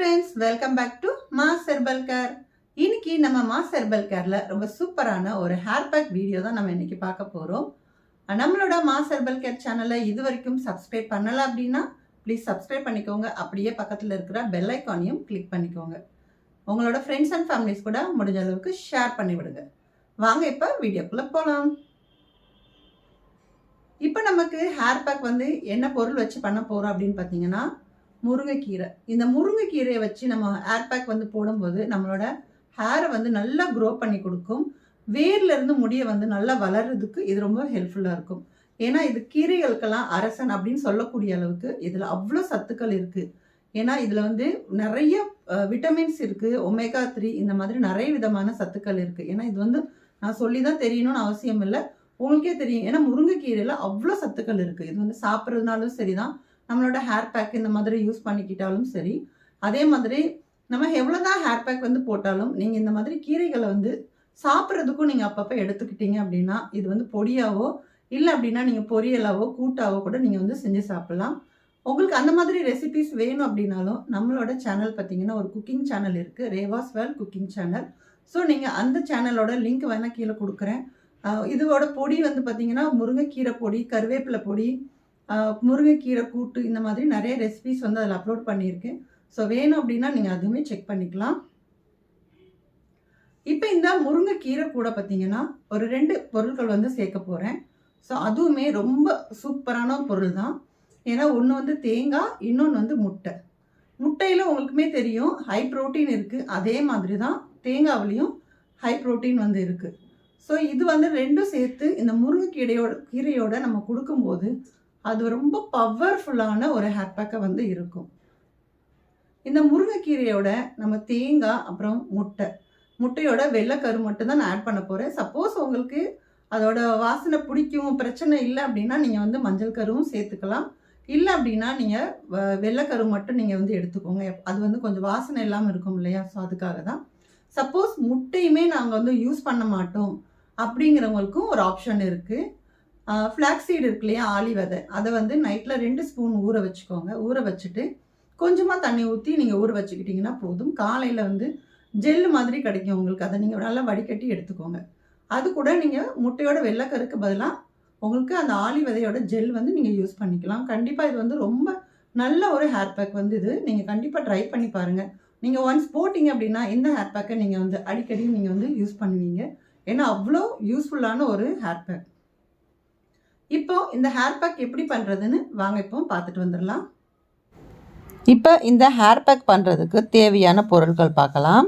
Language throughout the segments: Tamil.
friends, welcome back to Mass Herbal Care. இன்னைக்கு நம்ம Mass Herbal Careல ரொம்ப சூப்பரான ஒரு ஹேர் பேக் வீடியோ தான் நம்ம இன்னைக்கு பார்க்க போறோம். நம்மளோட Mass Herbal Care சேனலை இதுவரைக்கும் சப்ஸ்கிரைப் பண்ணல அப்படின்னா ப்ளீஸ் சப்ஸ்கிரைப் பண்ணிக்கோங்க. அப்படியே பக்கத்தில் இருக்கிற பெல் ஐக்கானையும் கிளிக் பண்ணிக்கோங்க. உங்களோட ஃப்ரெண்ட்ஸ் அண்ட் ஃபேமிலிஸ் கூட முடிஞ்ச அளவுக்கு ஷேர் பண்ணி விடுங்க. வாங்க இப்போ வீடியோக்குள்ள போகலாம். இப்போ நமக்கு ஹேர் பேக் வந்து என்ன பொருள் வச்சு பண்ண போறோம் அப்படின்னு பார்த்தீங்கன்னா முருங்கைக்கீரை. இந்த முருங்கைக்கீரையை வச்சு நம்ம ஹேர் பேக் வந்து போடும்போது நம்மளோட ஹேரை வந்து நல்லா க்ரோ பண்ணி கொடுக்கும். வேர்ல இருந்து முடியை வந்து நல்லா வளர்றதுக்கு இது ரொம்ப ஹெல்ப்ஃபுல்லாக இருக்கும். ஏன்னா இது கீரைகளுக்கெல்லாம் அரசன் அப்படின்னு சொல்லக்கூடிய அளவுக்கு இதில் அவ்வளோ சத்துக்கள் இருக்குது. ஏன்னா இதில் வந்து நிறைய விட்டமின்ஸ் இருக்குது, ஒமேகா 3 இந்த மாதிரி நிறைய விதமான சத்துக்கள் இருக்குது. ஏன்னா இது வந்து நான் சொல்லி தான் தெரியணும்னு அவசியம் இல்லை, உங்களுக்கே தெரியும். ஏன்னா முருங்கைக்கீரையில் அவ்வளோ சத்துக்கள் இருக்குது. இது வந்து சாப்பிட்றதுனாலும் சரிதான், நம்மளோட ஹேர் பேக் இந்த மாதிரி யூஸ் பண்ணிக்கிட்டாலும் சரி. அதே மாதிரி நம்ம எவ்வளோதான் ஹேர் பேக் வந்து போட்டாலும் நீங்கள் இந்த மாதிரி கீரைகளை வந்து சாப்பிட்றதுக்கும் நீங்கள் அப்பப்போ எடுத்துக்கிட்டீங்க அப்படின்னா இது வந்து பொடியாவோ இல்லை அப்படின்னா நீங்கள் பொரியலாவோ கூட்டாவோ கூட நீங்கள் வந்து செஞ்சு சாப்பிட்லாம். உங்களுக்கு அந்த மாதிரி ரெசிபிஸ் வேணும் அப்படின்னாலும் நம்மளோட சேனல் பார்த்தீங்கன்னா ஒரு குக்கிங் சேனல் இருக்குது, Reva's world cooking channel. So நீங்கள் அந்த சேனலோட லிங்க் வேணால் கீழே கொடுக்குறேன். இதோட பொடி வந்து பார்த்தீங்கன்னா முருங்கைக்கீரை பொடி, கருவேப்பிலை பொடி, முருங்கைக்கீரை கூட்டு, இந்த மாதிரி நிறைய ரெசிபிஸ் வந்து அதில் அப்லோட் பண்ணியிருக்கேன். ஸோ வேணும் அப்படின்னா நீங்கள் அதுவுமே செக் பண்ணிக்கலாம். இப்போ இந்த முருங்கைக்கீரை கூட பார்த்தீங்கன்னா ஒரு 2 பொருட்கள் வந்து சேர்க்க போகிறேன். ஸோ அதுவுமே ரொம்ப சூப்பரான பொருள் தான். ஏன்னா ஒன்று வந்து தேங்காய், இன்னொன்று வந்து முட்டை. முட்டையில் உங்களுக்குமே தெரியும் ஹை ப்ரோட்டீன் இருக்குது, அதே மாதிரி தான் தேங்காவிலையும் ஹை ப்ரோட்டீன் வந்து இருக்குது. ஸோ இது வந்து ரெண்டும் சேர்த்து இந்த கீரையோட நம்ம கொடுக்கும்போது அது ரொம்ப பவர்ஃபுல்லான ஒரு ஹேர் பேக்கை வந்து இருக்கும். இந்த முருங்கைக்கீரையோட நம்ம தேங்காய் அப்புறம் முட்டையோட வெள்ளைக்கரு மட்டும் தான் நான் ஆட் பண்ண போகிறேன். சப்போஸ் உங்களுக்கு அதோட வாசனை பிடிக்கும், பிரச்சனை இல்லை அப்படின்னா நீங்கள் வந்து மஞ்சள் கருவும் சேர்த்துக்கலாம். இல்லை அப்படின்னா நீங்கள் வெள்ளைக்கரு மட்டும் நீங்கள் வந்து எடுத்துக்கோங்க. அது வந்து கொஞ்சம் வாசனை இல்லாமல் இருக்கும் இல்லையா, ஸோ அதுக்காக தான். சப்போஸ் முட்டையுமே நாங்கள் வந்து யூஸ் பண்ண மாட்டோம் அப்படிங்கிறவங்களுக்கும் ஒரு ஆப்ஷன் இருக்குது. ஃப்ளாக்ஸீடு இருக்கு இல்லையா, ஆளி விதை, அதை வந்து நைட்டில் 2 ஸ்பூன் ஊற வச்சுக்கோங்க. ஊற வச்சுட்டு கொஞ்சமாக தண்ணி ஊற்றி நீங்கள் ஊற வச்சுக்கிட்டிங்கன்னா போதும். காலையில் வந்து ஜெல்லு மாதிரி கிடைக்கும் உங்களுக்கு, அதை நீங்கள் நல்லா வடிகட்டி எடுத்துக்கோங்க. அது கூட நீங்கள் முட்டையோட வெள்ளைக்கருக்கு பதிலாக உங்களுக்கு அந்த ஆளி விதையோட ஜெல் வந்து நீங்கள் யூஸ் பண்ணிக்கலாம். கண்டிப்பாக இது வந்து ரொம்ப நல்ல ஒரு ஹேர் பேக் வந்து இது நீங்கள் கண்டிப்பாக ட்ரை பண்ணி பாருங்கள். நீங்கள் ஒன்ஸ் போட்டிங்க அப்படின்னா இந்த ஹேர் பேக்கை நீங்கள் வந்து அடிக்கடி நீங்கள் வந்து யூஸ் பண்ணுவீங்க. ஏன்னா அவ்வளோ யூஸ்ஃபுல்லான ஒரு ஹேர் பேக். இப்போ இந்த ஹேர் பேக் எப்படி பண்ணுறதுன்னு வாங்க இப்போ பார்த்துட்டு வந்துடலாம். இப்போ இந்த ஹேர் பேக் பண்ணுறதுக்கு தேவையான பொருட்கள் பார்க்கலாம்.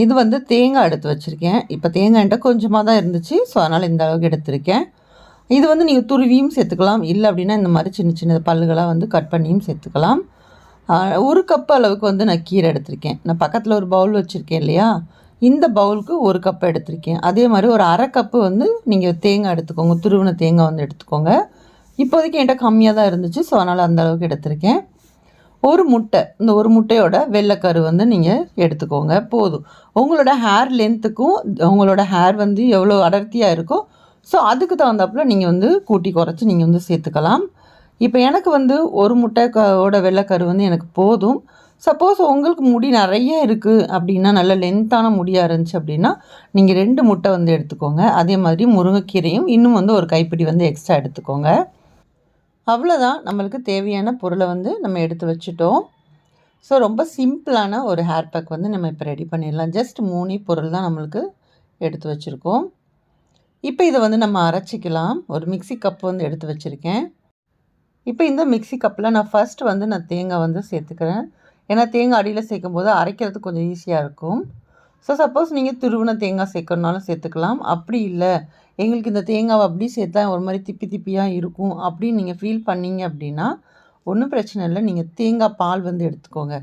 இது வந்து தேங்காய் எடுத்து வச்சுருக்கேன். இப்போ தேங்காய்கிட்ட கொஞ்சமாக தான் இருந்துச்சு, ஸோ அதனால் இந்த அளவுக்கு எடுத்திருக்கேன். இது வந்து நீங்கள் துருவியும் சேர்த்துக்கலாம், இல்லை அப்படின்னா இந்த மாதிரி சின்ன சின்ன பல்லுகளாக வந்து கட் பண்ணியும் சேர்த்துக்கலாம். 1 கப் அளவுக்கு வந்து நான் கீரை எடுத்திருக்கேன். நான் பக்கத்தில் ஒரு பவுல் வச்சுருக்கேன் இல்லையா, இந்த பவுலுக்கு 1 கப் எடுத்திருக்கேன். அதே மாதிரி ஒரு 1/2 கப்பு வந்து நீங்கள் தேங்காய் எடுத்துக்கோங்க, துருவின தேங்காய் வந்து எடுத்துக்கோங்க. இப்போதைக்கு என்கிட்ட கம்மியாக தான் இருந்துச்சு, ஸோ அதனால் அந்த அளவுக்கு எடுத்திருக்கேன். ஒரு முட்டை, இந்த ஒரு முட்டையோட வெள்ளைக்கரு வந்து நீங்கள் எடுத்துக்கோங்க போதும். உங்களோட ஹேர் லென்த்துக்கும் உங்களோட ஹேர் வந்து எவ்வளோ அடர்த்தியாக இருக்கோ ஸோ அதுக்கு தகுந்தாப்புல நீங்கள் வந்து கூட்டி குறைச்சி நீங்கள் வந்து சேர்த்துக்கலாம். இப்போ எனக்கு வந்து ஒரு முட்டையோட வெள்ளைக்கரு வந்து எனக்கு போதும். சப்போஸ் உங்களுக்கு முடி நிறைய இருக்குது அப்படின்னா, நல்ல லென்த்தான முடியாக இருந்துச்சு அப்படின்னா நீங்கள் 2 முட்டை வந்து எடுத்துக்கோங்க. அதே மாதிரி முருங்கைக்கீரையும் இன்னும் வந்து ஒரு கைப்பிடி வந்து எக்ஸ்ட்ரா எடுத்துக்கோங்க. அவ்வளோதான், நம்மளுக்கு தேவையான பொருளை வந்து நம்ம எடுத்து வச்சுட்டோம். ஸோ ரொம்ப சிம்பிளான ஒரு ஹேர் பேக் வந்து நம்ம இப்போ ரெடி பண்ணிடலாம். ஜஸ்ட் 3 பொருள் தான் நம்மளுக்கு எடுத்து வச்சுருக்கோம். இப்போ இதை வந்து நம்ம அரைச்சிக்கலாம். ஒரு மிக்ஸி கப் வந்து எடுத்து வச்சுருக்கேன். இப்போ இந்த மிக்ஸி கப்பில் நான் ஃபஸ்ட்டு வந்து நான் தேங்காய் வந்து சேர்த்துக்கிறேன். ஏன்னா தேங்காய் அடியில் சேர்க்கும் போது அரைக்கிறதுக்கு கொஞ்சம் ஈஸியாக இருக்கும். ஸோ சப்போஸ் நீங்கள் துருவின தேங்காய் சேர்க்கணுனாலும் சேர்த்துக்கலாம். அப்படி இல்லை எங்களுக்கு இந்த தேங்காவை அப்படி சேர்த்தா ஒரு மாதிரி திப்பி திப்பியாக இருக்கும் அப்படின்னு நீங்கள் ஃபீல் பண்ணீங்க அப்படின்னா ஒன்றும் பிரச்சனை இல்லை. நீங்கள் தேங்காய் பால் வந்து எடுத்துக்கோங்க.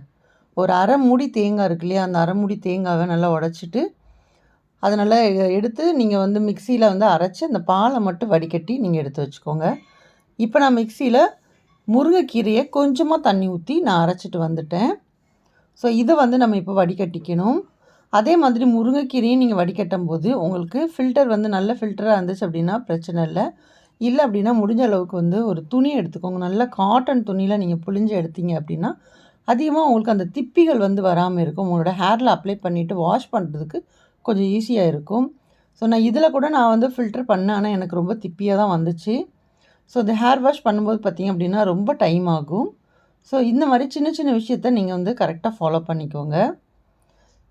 ஒரு 1/2 மூடி தேங்காய் இருக்கு இல்லையா, அந்த 1/2 மூடி தேங்காவை நல்லா உடச்சிட்டு அதை நல்லா எடுத்து நீங்கள் வந்து மிக்சியில் வந்து அரைச்சி அந்த பாலை மட்டும் வடிகட்டி நீங்கள் எடுத்து வச்சுக்கோங்க. இப்போ நான் மிக்சியில் முருங்கைக்கீரையை கொஞ்சமாக தண்ணி ஊற்றி நான் அரைச்சிட்டு வந்துட்டேன். ஸோ இதை வந்து நம்ம இப்போ வடிகட்டிக்கணும். அதே மாதிரி முருங்கைக்கீரையும் நீங்கள் வடிகட்டும் போது உங்களுக்கு ஃபில்டர் வந்து நல்ல ஃபில்டராக இருந்துச்சு அப்படின்னா பிரச்சனை இல்லை அப்படின்னா முடிஞ்ச அளவுக்கு வந்து ஒரு துணி எடுத்துக்கோங்க. நல்ல காட்டன் துணியில் நீங்கள் புழிஞ்சு எடுத்தீங்க அப்படின்னா அதிகமாக உங்களுக்கு அந்த திப்பிகள் வந்து வராமல் இருக்கும். உங்களோட ஹேரில் அப்ளை பண்ணிவிட்டு வாஷ் பண்ணுறதுக்கு கொஞ்சம் ஈஸியாக இருக்கும். ஸோ நான் இதில் கூட நான் வந்து ஃபில்டர் பண்ணேன். ஆனால் எனக்கு ரொம்ப திப்பியாக தான் வந்துச்சு. ஸோ இந்த ஹேர் வாஷ் பண்ணும்போது பார்த்திங்க அப்படின்னா ரொம்ப டைம் ஆகும். ஸோ இந்த மாதிரி சின்ன சின்ன விஷயத்த நீங்கள் வந்து கரெக்டாக ஃபாலோ பண்ணிக்கோங்க.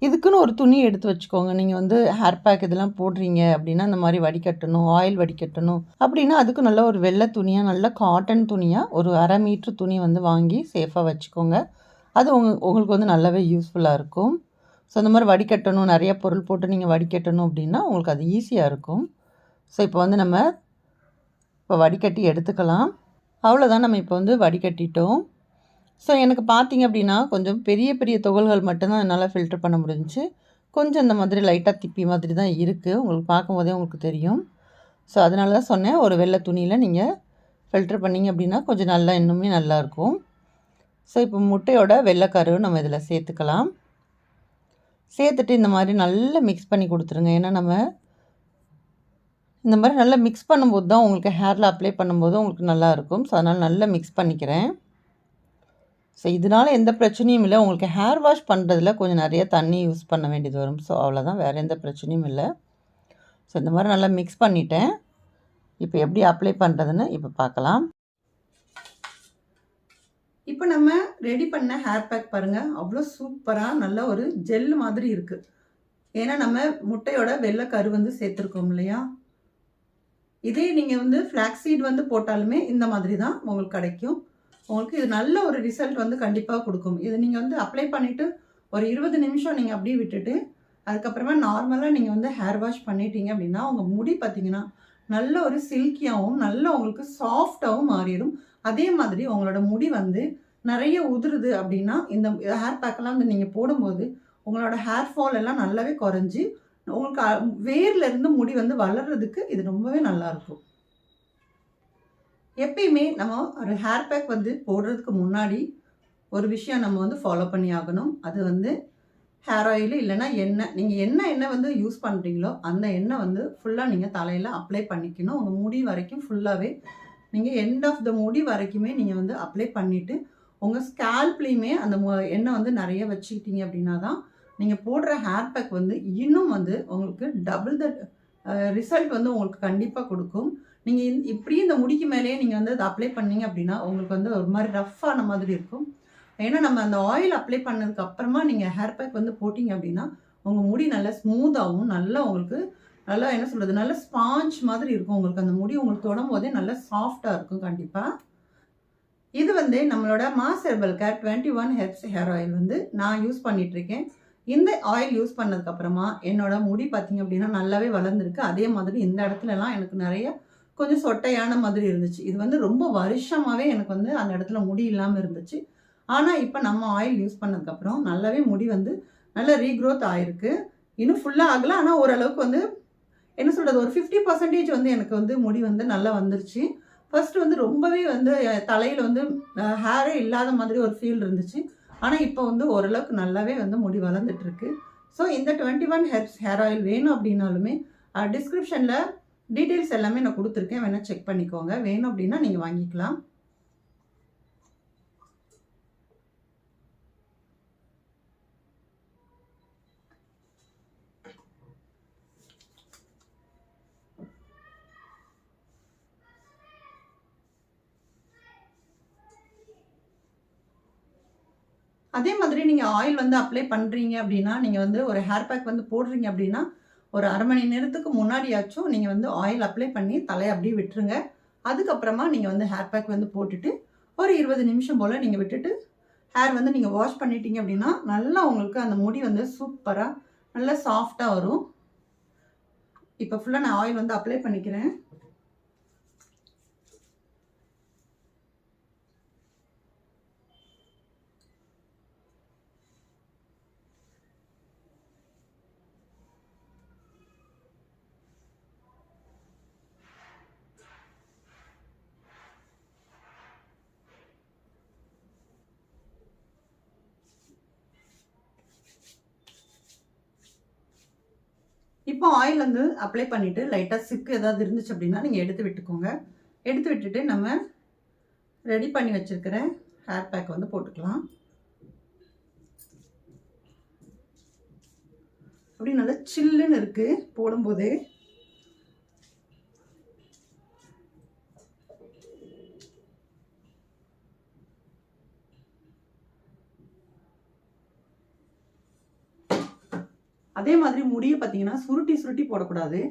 இதுக்குன்னு ஒரு துணி எடுத்து வச்சுக்கோங்க. நீங்கள் வந்து ஹேர் பேக் இதெல்லாம் போடுறீங்க அப்படின்னா இந்த மாதிரி வடிகட்டணும், ஆயில் வடிகட்டணும் அப்படின்னா அதுக்கு நல்ல ஒரு வெள்ளை துணியாக, நல்ல காட்டன் துணியாக ஒரு 1/2 மீட்ரு துணி வந்து வாங்கி சேஃபாக வச்சுக்கோங்க. அது உங்களுக்கு வந்து நல்லாவே யூஸ்ஃபுல்லாக இருக்கும். ஸோ இந்த மாதிரி வடிகட்டணும், நிறைய பொருள் போட்டு நீங்கள் வடிகட்டணும் அப்படின்னா உங்களுக்கு அது ஈஸியாக இருக்கும். ஸோ இப்போ வந்து நம்ம வடிகட்டி எடுத்துக்கலாம். அவ்வளோதான், நம்ம இப்போ வந்து வடிகட்டிட்டோம். ஸோ எனக்கு பார்த்தீங்க அப்படின்னா கொஞ்சம் பெரிய பெரிய துகள்கள் மட்டும்தான் என்னால் ஃபில்டர் பண்ண முடிஞ்சிச்சு. கொஞ்சம் இந்த மாதிரி லைட்டாக திப்பி மாதிரி தான் இருக்குது. உங்களுக்கு பார்க்கும்போதே உங்களுக்கு தெரியும். ஸோ அதனால தான் சொன்னேன், ஒரு வெள்ளை துணியில் நீங்கள் ஃபில்டர் பண்ணிங்க அப்படின்னா கொஞ்சம் நல்லா இன்னுமே நல்லாயிருக்கும். ஸோ இப்போ முட்டையோட வெள்ளைக்கருவை நம்ம இதில் சேர்த்துக்கலாம். சேர்த்துட்டு இந்த மாதிரி நல்லா மிக்ஸ் பண்ணி கொடுத்துருங்க. ஏன்னா நம்ம இந்த மாதிரி நல்லா மிக்ஸ் பண்ணும்போது தான் உங்களுக்கு ஹேரில் அப்ளை பண்ணும்போது உங்களுக்கு நல்லாயிருக்கும். ஸோ அதனால் நல்லா மிக்ஸ் பண்ணிக்கிறேன். ஸோ இதனால் எந்த பிரச்சனையும் இல்லை. உங்களுக்கு ஹேர் வாஷ் பண்ணுறதுல கொஞ்சம் நிறைய தண்ணி யூஸ் பண்ண வேண்டியது வரும். ஸோ அவ்வளோதான், வேறு எந்த பிரச்சனையும் இல்லை. ஸோ இந்த மாதிரி நல்லா மிக்ஸ் பண்ணிட்டேன். இப்போ எப்படி அப்ளை பண்ணுறதுன்னு இப்போ பார்க்கலாம். இப்போ நம்ம ரெடி பண்ண ஹேர் பேக் பாருங்கள், அவ்வளோ சூப்பராக நல்ல ஒரு ஜெல் மாதிரி இருக்குது. ஏன்னா நம்ம முட்டையோட வெள்ளை கரு வந்து சேர்த்துருக்கோம் இல்லையா. இதே நீங்கள் வந்து ஃப்ளாக்ஸீட் வந்து போட்டாலுமே இந்த மாதிரி தான் உங்களுக்கு கிடைக்கும். உங்களுக்கு இது நல்ல ஒரு ரிசல்ட் வந்து கண்டிப்பாக கொடுக்கும். இது நீங்கள் வந்து அப்ளை பண்ணிவிட்டு ஒரு 20 நிமிஷம் நீங்கள் அப்படியே விட்டுட்டு அதுக்கப்புறமா நார்மலாக நீங்கள் வந்து ஹேர் வாஷ் பண்ணிட்டீங்க அப்படின்னா உங்கள் முடி பார்த்தீங்கன்னா நல்ல ஒரு சில்கியாகவும் நல்ல உங்களுக்கு சாஃப்டாகவும் மாறிடும். அதே மாதிரி உங்களோட முடி வந்து நிறைய உதிருது அப்படின்னா இந்த ஹேர் பேக்கெல்லாம் வந்து நீங்கள் போடும்போது உங்களோட ஹேர் ஃபால் எல்லாம் நல்லாவே குறைஞ்சி உங்களுக்கு வேர்லேருந்து முடி வந்து வளர்கிறதுக்கு இது ரொம்பவே நல்லாயிருக்கும். எப்பயுமே நம்ம ஒரு ஹேர் பேக் வந்து போடுறதுக்கு முன்னாடி ஒரு விஷயம் நம்ம வந்து ஃபாலோ பண்ணி ஆகணும். அது வந்து ஹேர் ஆயில் இல்லைன்னா எண்ணெய். நீங்கள் எண்ணெய் வந்து யூஸ் பண்ணுறீங்களோ அந்த எண்ணெய் வந்து ஃபுல்லாக நீங்கள் தலையில் அப்ளை பண்ணிக்கணும். உங்கள் முடி வரைக்கும் ஃபுல்லாகவே நீங்கள் எண்ட் ஆஃப் த முடி வரைக்குமே நீங்கள் வந்து அப்ளை பண்ணிவிட்டு உங்கள் ஸ்கேல்ப்லேயுமே அந்த எண்ணெய் வந்து நிறைய வச்சுக்கிட்டீங்க அப்படின்னா தான் நீங்கள் போடுற ஹேர் பேக் வந்து இன்னும் வந்து உங்களுக்கு டபுள் த ரிசல்ட் வந்து உங்களுக்கு கண்டிப்பாக கொடுக்கும். நீங்கள் இப்படி இந்த முடிக்கு மேலேயே நீங்கள் வந்து அதை அப்ளை பண்ணீங்க அப்படின்னா உங்களுக்கு வந்து ஒரு மாதிரி ரஃப்பான மாதிரி இருக்கும். ஏன்னா நம்ம அந்த ஆயில் அப்ளை பண்ணதுக்கு அப்புறமா நீங்கள் ஹேர் பேக் வந்து போட்டிங்க அப்படின்னா உங்கள் முடி நல்லா ஸ்மூத்தாகவும் நல்லா உங்களுக்கு நல்லா என்ன சொல்கிறது நல்ல ஸ்பாஞ்ச் மாதிரி இருக்கும். உங்களுக்கு அந்த முடி உங்களுக்கு தொடும் போதே நல்லா சாஃப்டாக இருக்கும். கண்டிப்பாக இது வந்து நம்மளோட mass herbal care 21 herbs hair oil வந்து நான் யூஸ் பண்ணிகிட்ருக்கேன். இந்த ஆயில் யூஸ் பண்ணதுக்கப்புறமா என்னோட முடி பார்த்திங்க அப்படின்னா நல்லாவே வளர்ந்துருக்கு. அதே மாதிரி இந்த இடத்துலலாம் எனக்கு நிறைய கொஞ்சம் சொட்டையான மாதிரி இருந்துச்சு. இது வந்து ரொம்ப வருஷமாகவே எனக்கு வந்து அந்த இடத்துல முடி இல்லாமல் இருந்துச்சு. ஆனால் இப்போ நம்ம ஆயில் யூஸ் பண்ணதுக்கப்புறம் நல்லாவே முடி வந்து நல்ல ரீக்ரோத் ஆகிருக்கு. இன்னும் ஃபுல்லாக ஆகலை, ஆனால் ஓரளவுக்கு வந்து என்ன சொல்கிறது ஒரு 50% வந்து எனக்கு வந்து முடி வந்து நல்லா வந்துருச்சு. ஃபர்ஸ்ட் வந்து ரொம்பவே வந்து தலையில் வந்து ஹேரே இல்லாத மாதிரி ஒரு ஃபீல் இருந்துச்சு. ஆனால் இப்போ வந்து ஓரளவுக்கு நல்லாவே வந்து முடி வளர்ந்துட்டுருக்கு. ஸோ இந்த 21 ஹெர்ப்ஸ் ஹேர் ஆயில் வேணும் அப்படின்னாலுமே டிஸ்கிரிப்ஷனில் டீட்டெயில்ஸ் எல்லாமே நான் கொடுத்துருக்கேன், வேணால் செக் பண்ணிக்கோங்க. வேணும் அப்படின்னா நீங்கள் வாங்கிக்கலாம். அதே மாதிரி நீங்கள் ஆயில் வந்து அப்ளை பண்ணுறீங்க அப்படின்னா நீங்கள் வந்து ஒரு ஹேர் பேக் வந்து போடுறீங்க அப்படின்னா ஒரு 1/2 மணி நேரத்துக்கு முன்னாடியாச்சும் நீங்கள் வந்து ஆயில் அப்ளை பண்ணி தலையை அப்படியே விட்டுருங்க. அதுக்கப்புறமா நீங்கள் வந்து ஹேர் பேக் வந்து போட்டுட்டு ஒரு 20 நிமிஷம் போல் நீங்கள் விட்டுட்டு ஹேர் வந்து நீங்கள் வாஷ் பண்ணிட்டீங்க அப்படின்னா நல்லா உங்களுக்கு அந்த முடி வந்து சூப்பராக நல்லா சாஃப்டாக வரும். இப்போ ஃபுல்லாக நான் ஆயில் வந்து அப்ளை பண்ணிக்கிறேன். இப்போ ஆயில் வந்து அப்ளை பண்ணிவிட்டு லைட்டாக சிக்கு ஏதாவது இருந்துச்சு அப்படின்னா நீங்கள் எடுத்து விட்டுக்கோங்க. எடுத்து விட்டுட்டு நம்ம ரெடி பண்ணி வச்சுருக்கிற ஹேர் பேக் வந்து போட்டுக்கலாம். அப்படி நல்லா சில்லுன்னு இருக்குது போடும்போதே. அதே மாதிரி முடியை பார்த்தீங்கன்னா சுருட்டி சுருட்டி போடக்கூடாது.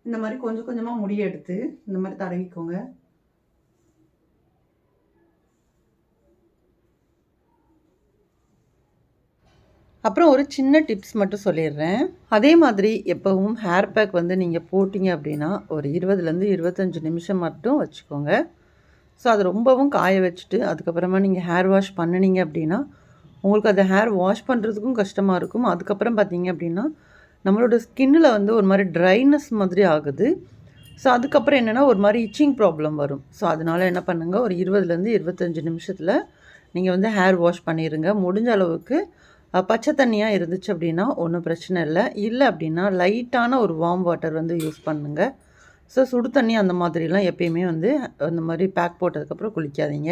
இந்த மாதிரி கொஞ்சம் கொஞ்சமாக முடியை எடுத்து இந்த மாதிரி தடவிக்கோங்க. அப்புறம் ஒரு சின்ன டிப்ஸ் மட்டும் சொல்லிடுறேன். அதே மாதிரி எப்போவும் ஹேர் பேக் வந்து நீங்கள் போட்டிங்க அப்படின்னா ஒரு 20லேருந்து 25 நிமிஷம் மட்டும் வச்சுக்கோங்க. ஸோ அது ரொம்பவும் காய வச்சுட்டு அதுக்கப்புறமா நீங்கள் ஹேர் வாஷ் பண்ணினீங்க அப்படின்னா உங்களுக்கு அதை ஹேர் வாஷ் பண்ணுறதுக்கும் கஷ்டமாக இருக்கும். அதுக்கப்புறம் பார்த்தீங்க அப்படின்னா நம்மளோட ஸ்கின்னில் வந்து ஒரு மாதிரி ட்ரைனஸ் மாதிரி ஆகுது. ஸோ அதுக்கப்புறம் என்னென்னா ஒரு மாதிரி இச்சிங் ப்ராப்ளம் வரும். ஸோ அதனால் என்ன பண்ணுங்கள், ஒரு 20லேருந்து 25 நிமிஷத்தில் நீங்கள் வந்து ஹேர் வாஷ் பண்ணிடுங்க. முடிஞ்ச அளவுக்கு பச்சை தண்ணியாக இருந்துச்சு அப்படின்னா ஒன்றும் பிரச்சனை இல்லை. இல்லை அப்படின்னா லைட்டான ஒரு வார்ம் வாட்டர் வந்து யூஸ் பண்ணுங்கள். ஸோ சுடு தண்ணி அந்த மாதிரிலாம் எப்பயுமே வந்து அந்த மாதிரி பேக் போட்டதுக்கப்புறம் குளிக்காதீங்க.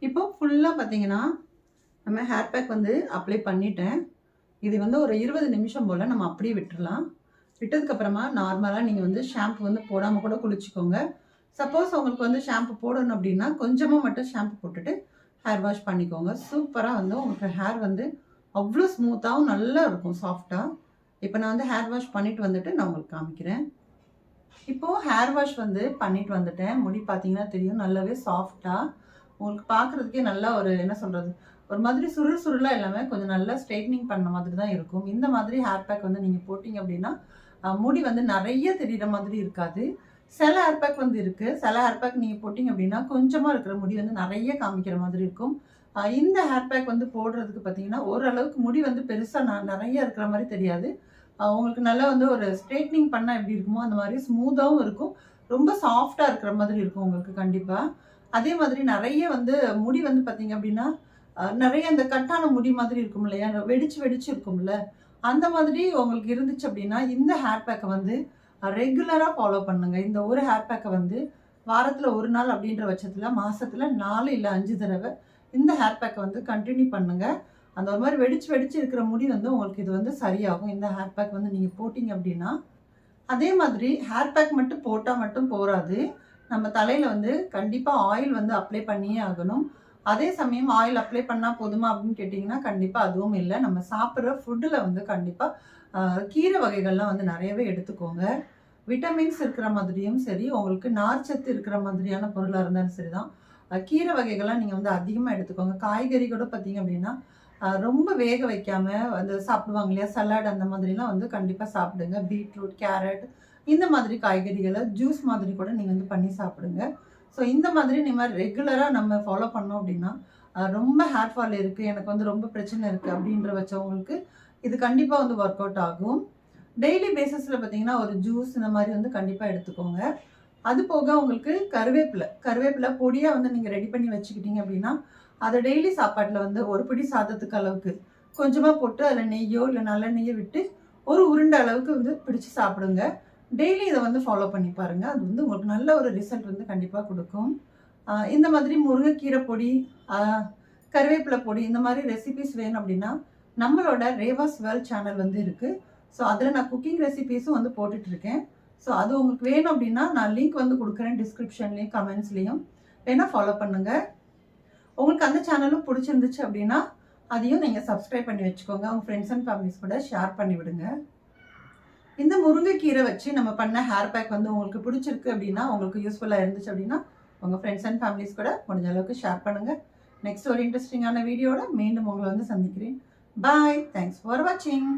இப்போ ஃபுல்லாக பார்த்தீங்கன்னா நம்ம ஹேர் பேக் வந்து அப்ளை பண்ணிட்டேன். இது வந்து ஒரு 20 நிமிஷம் போல் நம்ம அப்படியே விட்டுடலாம். விட்டதுக்கப்புறமா நார்மலாக நீங்கள் வந்து ஷாம்பு வந்து போடாமல் கூட குளிச்சுக்கோங்க. சப்போஸ் உங்களுக்கு வந்து ஷாம்பு போடணும் அப்படின்னா கொஞ்சமாக மட்டும் ஷாம்பு போட்டுட்டு ஹேர் வாஷ் பண்ணிக்கோங்க. சூப்பராக வந்து உங்களுக்கு ஹேர் வந்து அவ்வளோ ஸ்மூத்தாகவும் நல்லா இருக்கும், சாஃப்டாக. இப்போ நான் வந்து ஹேர் வாஷ் பண்ணிட்டு வந்துட்டு நான் உங்களுக்கு காமிக்கிறேன். இப்போது ஹேர் வாஷ் வந்து பண்ணிட்டு வந்துட்டேன். முடி பார்த்தீங்கன்னா தெரியும் நல்லாவே சாஃப்டாக உங்களுக்கு பார்க்குறதுக்கே நல்லா ஒரு என்ன சொல்கிறது, ஒரு மாதிரி சுருள் சுருளாக எல்லாமே கொஞ்சம் நல்லா ஸ்ட்ரைட்னிங் பண்ண மாதிரி தான் இருக்கும். இந்த மாதிரி ஹேர் பேக் வந்து நீங்கள் போட்டிங்க அப்படின்னா முடி வந்து நிறைய தெரிகிற மாதிரி இருக்காது. சில ஹேர் பேக் வந்து இருக்குது. சில ஹேர் பேக் நீங்கள் போட்டிங்க அப்படின்னா கொஞ்சமாக இருக்கிற முடி வந்து நிறைய காமிக்கிற மாதிரி இருக்கும். இந்த ஹேர் பேக் வந்து போடுறதுக்கு பார்த்தீங்கன்னா ஓரளவுக்கு முடி வந்து பெருசாக நிறைய இருக்கிற மாதிரி தெரியாது. உங்களுக்கு நல்லா வந்து ஒரு ஸ்ட்ரைட்னிங் பண்ணால் எப்படி இருக்குமோ அந்த மாதிரி ஸ்மூத்தாகவும் இருக்கும். ரொம்ப சாஃப்டாக இருக்கிற மாதிரி இருக்கும் உங்களுக்கு கண்டிப்பாக. அதே மாதிரி நிறைய வந்து முடி வந்து பார்த்தீங்க அப்படின்னா நிறைய அந்த கட்டான முடி மாதிரி இருக்கும் இல்லையா, வெடிச்சு வெடிச்சு இருக்கும்ல, அந்த மாதிரி உங்களுக்கு இருந்துச்சு அப்படின்னா இந்த ஹேர் பேக்கை வந்து ரெகுலராக ஃபாலோ பண்ணுங்க. இந்த ஒரு ஹேர் பேக்கை வந்து வாரத்தில் ஒரு நாள் அப்படின்ற பட்சத்தில் மாதத்தில் 4 இல்லை 5 தடவை இந்த ஹேர் பேக்கை வந்து கண்டினியூ பண்ணுங்க. அந்த ஒரு மாதிரி வெடிச்சு வெடிச்சு இருக்கிற முடி வந்து உங்களுக்கு இது வந்து சரியாகும் இந்த ஹேர் பேக் வந்து நீங்கள் போட்டிங்க அப்படின்னா. அதே மாதிரி ஹேர் பேக் மட்டும் போட்டால் மட்டும் போராது. நம்ம தலையில் வந்து கண்டிப்பாக ஆயில் வந்து அப்ளை பண்ணியே ஆகணும். அதே சமயம் ஆயில் அப்ளை பண்ணால் போதுமா அப்படின்னு கேட்டிங்கன்னா கண்டிப்பாக அதுவும் இல்லை. நம்ம சாப்பிட்ற ஃபுட்டில் வந்து கண்டிப்பாக கீரை வகைகள்லாம் வந்து நிறையவே எடுத்துக்கோங்க. விட்டமின்ஸ் இருக்கிற மாதிரியும் சரி, உங்களுக்கு நார்ச்சத்து இருக்கிற மாதிரியான பொருளாக இருந்தாலும் சரி தான் கீரை வகைகள்லாம் நீங்கள் வந்து அதிகமாக எடுத்துக்கோங்க. காய்கறி கூட பார்த்தீங்க அப்படின்னா ரொம்ப வேக வைக்காமல் வந்து சாப்பிடுவாங்க இல்லையா, சலாட் அந்த மாதிரிலாம் வந்து கண்டிப்பாக சாப்பிடுங்க. பீட்ரூட், கேரட் இந்த மாதிரி காய்கறிகளை ஜூஸ் மாதிரி கூட நீங்கள் வந்து பண்ணி சாப்பிடுங்க. ஸோ இந்த மாதிரி நீங்கள் ரெகுலராக நம்ம ஃபாலோ பண்ணோம் அப்படின்னா ரொம்ப ஹேர் ஃபால் இருக்குது, எனக்கு வந்து ரொம்ப பிரச்சனை இருக்குது அப்படின்ற வச்சவங்களுக்கு இது கண்டிப்பாக வந்து ஒர்க் அவுட் ஆகும். டெய்லி பேசிஸில் பார்த்தீங்கன்னா ஒரு ஜூஸ் இந்த மாதிரி வந்து கண்டிப்பாக எடுத்துக்கோங்க. அது போக உங்களுக்கு கருவேப்பிலை பொடியாக வந்து நீங்கள் ரெடி பண்ணி வச்சுக்கிட்டீங்க அப்படின்னா அதை டெய்லி சாப்பாட்டில் வந்து ஒரு பிடி சாதத்துக்கு அளவுக்கு கொஞ்சமாக போட்டு அதில் நெய்யோ இல்லை நல்லெண்ணெய்யோ விட்டு ஒரு உருண்டை அளவுக்கு வந்து பிடிச்சி சாப்பிடுங்க. டெய்லி இதை வந்து ஃபாலோ பண்ணி பாருங்கள். அது வந்து உங்களுக்கு நல்ல ஒரு ரிசல்ட் வந்து கண்டிப்பாக கொடுக்கும். இந்த மாதிரி முருங்கைக்கீரை பொடி, கருவேப்பிலை பொடி இந்த மாதிரி ரெசிபிஸ் வேணும் அப்படின்னா நம்மளோட ரேவாஸ் வேர்ல்ட் சேனல் வந்து இருக்குது. ஸோ அதில் நான் குக்கிங் ரெசிபீஸும் வந்து போட்டுட்ருக்கேன். ஸோ அது உங்களுக்கு வேணும் அப்படின்னா நான் லிங்க் வந்து கொடுக்குறேன் டிஸ்கிரிப்ஷன்லேயும் கமெண்ட்ஸ்லேயும், வேணால் ஃபாலோ பண்ணுங்கள். உங்களுக்கு அந்த சேனலும் பிடிச்சிருந்துச்சு அப்படின்னா அதையும் நீங்கள் சப்ஸ்கிரைப் பண்ணி வச்சுக்கோங்க. உங்கள் ஃப்ரெண்ட்ஸ் அண்ட் ஃபேமிலிஸ் கூட ஷேர் பண்ணி விடுங்க. இந்த முருங்கைக்கீரை வச்சு நம்ம பண்ண ஹேர் பேக் வந்து உங்களுக்கு பிடிச்சிருக்கு அப்படின்னா, உங்களுக்கு யூஸ்ஃபுல்லாக இருந்துச்சு அப்படின்னா உங்கள் ஃப்ரெண்ட்ஸ் அண்ட் ஃபேமிலிஸ் கூட முடிஞ்ச அளவுக்கு ஷேர் பண்ணுங்கள். நெக்ஸ்ட் ஒரு இன்ட்ரெஸ்டிங்கான வீடியோட மீண்டும் உங்களை வந்து சந்திக்கிறேன். பாய். தேங்க்ஸ் ஃபார் வாட்சிங்.